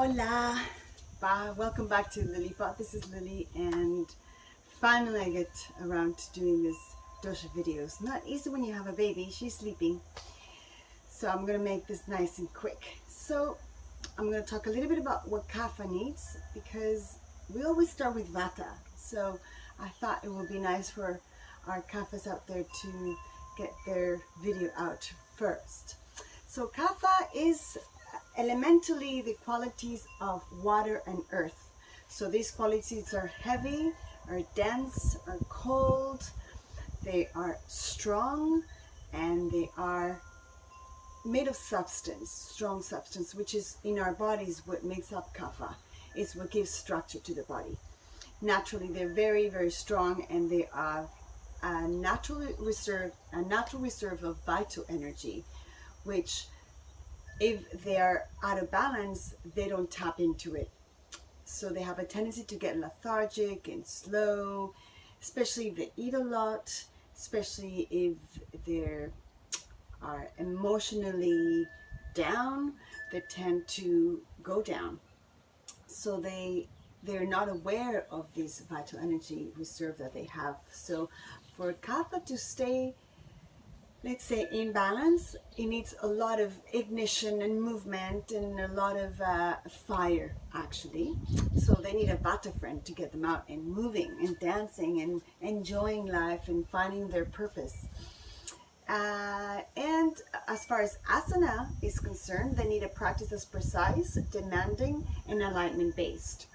Hola, welcome back to Lily Pot. This is Lily, and finally I get around to doing this dosha videos. Not easy when you have a baby. She's sleeping, so I'm gonna make this nice and quick. So I'm gonna talk a little bit about what Kapha needs, because we always start with Vata. So I thought it would be nice for our Kaphas out there to get their video out first. So Kapha is elementally the qualities of water and earth. So these qualities are heavy, are dense, are cold, they are strong, and they are made of substance, strong substance, which is in our bodies what makes up Kapha. It's what gives structure to the body. Naturally, they're very, very strong, and they are a natural reserve of vital energy, which if they are out of balance, they don't tap into it. So they have a tendency to get lethargic and slow, especially if they eat a lot, especially if they are emotionally down, they tend to go down. So they're not aware of this vital energy reserve that they have. So for Kapha to stay, let's say, in balance, it needs a lot of ignition and movement and a lot of fire, actually. So they need a Vata friend to get them out and moving and dancing and enjoying life and finding their purpose. And as far as asana is concerned, they need a practice that's precise, demanding, and alignment based.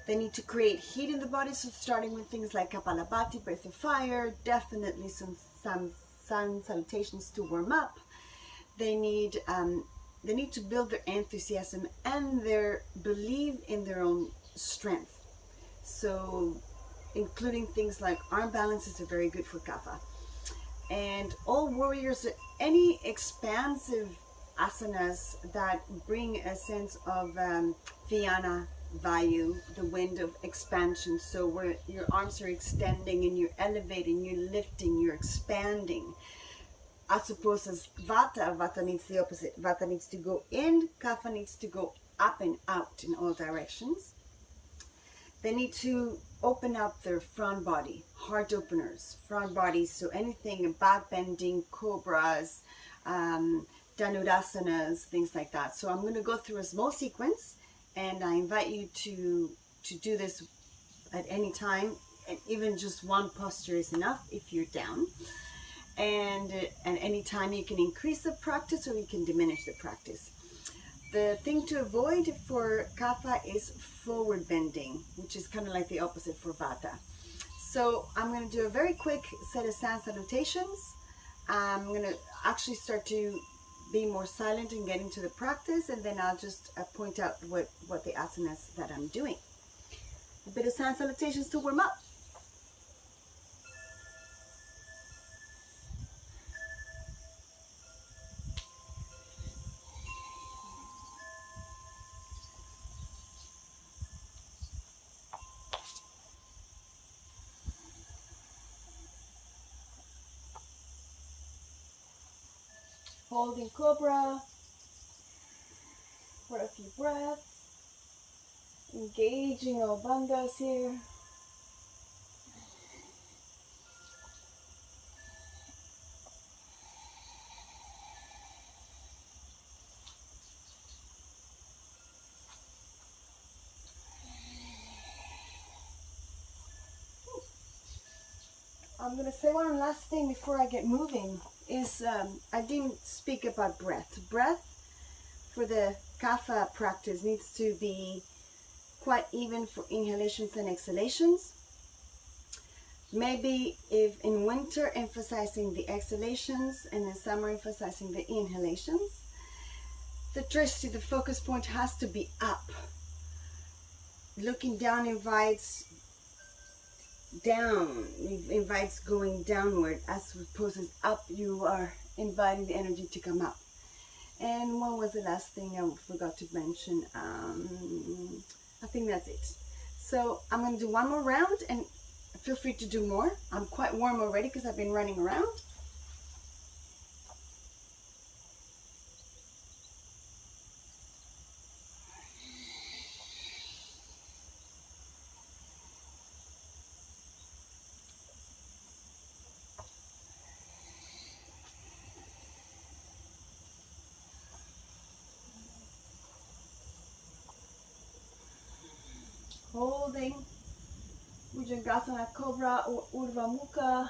They need to create heat in the body, so starting with things like Kapalabhati, breath of fire, definitely some sun salutations to warm up. They need to build their enthusiasm and their belief in their own strength. So including things like arm balances are very good for Kapha. And all warriors, any expansive asanas that bring a sense of Vyana Vayu, the wind of expansion, so where your arms are extending and you're elevating, you're lifting, you're expanding, as opposed as Vata needs the opposite. Vata needs to go in, Kapha needs to go up and out in all directions. They need to open up their front body, heart openers, front bodies, so anything, back bending, cobras, dhanudasanas, things like that. So I'm going to go through a small sequence, and I invite you to do this at any time, and even just one posture is enough if you're down. And any time you can increase the practice or you can diminish the practice. The thing to avoid for Kapha is forward bending, which is kind of like the opposite for Vata. So I'm going to do a very quick set of sun salutations. I'm going to actually start to be more silent and get into the practice, and then I'll just point out what the asanas that I'm doing. A bit of sun salutations to warm up. Holding cobra for a few breaths, engaging all bandhas here. I'm going to say one last thing before I get moving. I didn't speak about breath. Breath for the Kapha practice needs to be quite even for inhalations and exhalations. Maybe if in winter emphasizing the exhalations and in summer emphasizing the inhalations. The drishti, the focus point, has to be up. Looking down invites down, it invites going downward, as opposed as up, you are inviting the energy to come up. And what was the last thing I forgot to mention? I think that's it. So I'm going to do one more round, and feel free to do more. I'm quite warm already because I've been running around. holding Bhujangasana Cobra or Urdhva Mukha,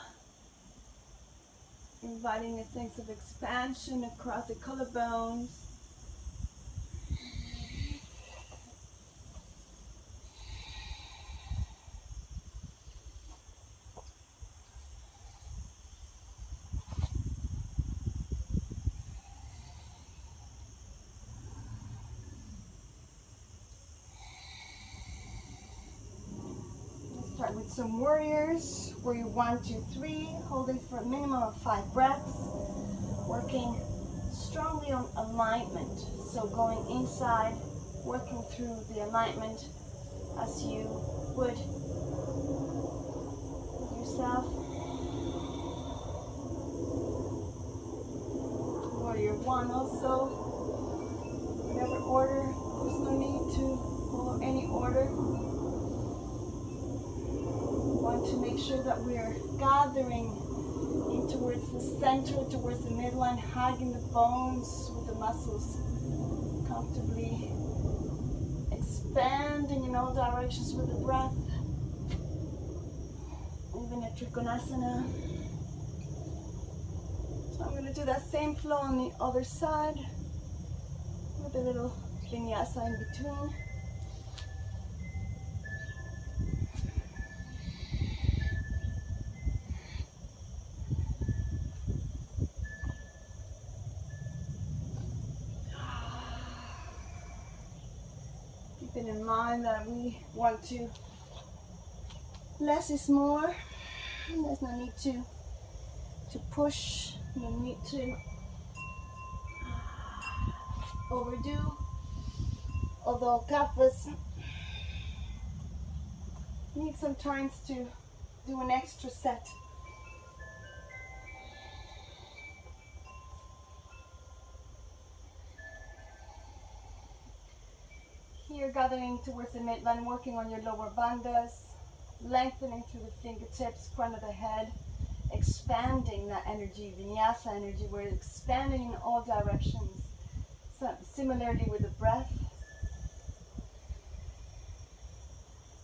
inviting a sense of expansion across the collarbones. Start with some warriors, warrior 1, 2, 3, holding for a minimum of 5 breaths, working strongly on alignment. So going inside, working through the alignment as you would with yourself. Warrior 1 also, whatever order, there's no need to follow any order. Want to make sure that we're gathering in towards the center, towards the midline, hugging the bones with the muscles, comfortably expanding in all directions with the breath. Even a Trikonasana. So I'm going to do that same flow on the other side with a little vinyasa in between. Keeping in mind that we want to, less is more. There's no need to push, no need to overdo. Although kaphas need sometimes to do an extra set. Here, gathering towards the midline, working on your lower bandhas, lengthening through the fingertips, front of the head, expanding that energy, vinyasa energy. We're expanding in all directions. So, similarly with the breath,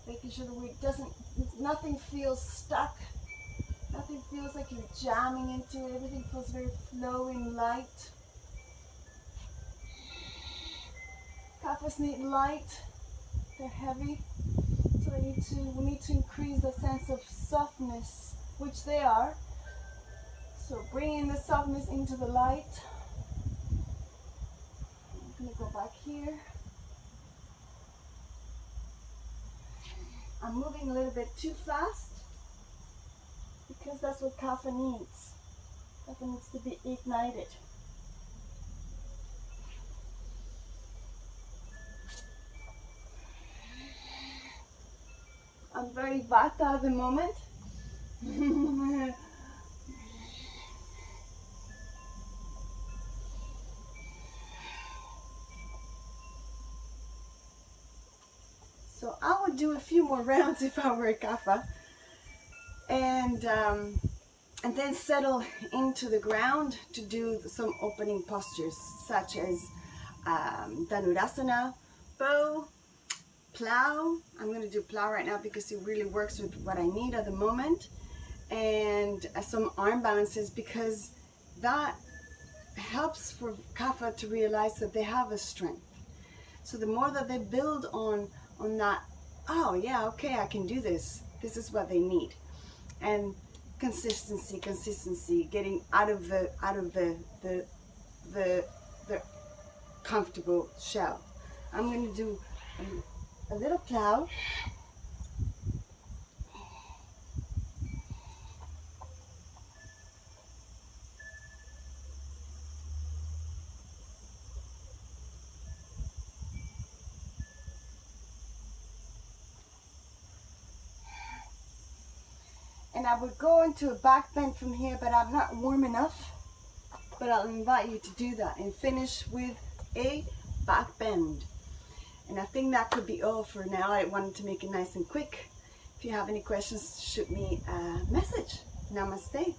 making sure that nothing feels stuck, nothing feels like you're jamming into it. Everything feels very flowing, light. Kaphas need light, they're heavy, so we need to increase the sense of softness, which they are. So bringing the softness into the light. I'm going to go back here. I'm moving a little bit too fast because that's what kapha needs. Kapha needs to be ignited. I'm very vata at the moment. So I would do a few more rounds if I were a kapha, and then settle into the ground to do some opening postures such as Dhanurasana, bow, plow. I'm going to do plow right now because it really works with what I need at the moment, and some arm balances because that helps for kapha to realize that they have a strength. So the more that they build on that, oh yeah, okay, I can do this. This is what they need, and consistency, getting out of the comfortable shell. I'm going to do a little plow. And I would go into a back bend from here, but I'm not warm enough. But I'll invite you to do that and finish with a back bend. And I think that could be all for now. I wanted to make it nice and quick. If you have any questions, shoot me a message. Namaste.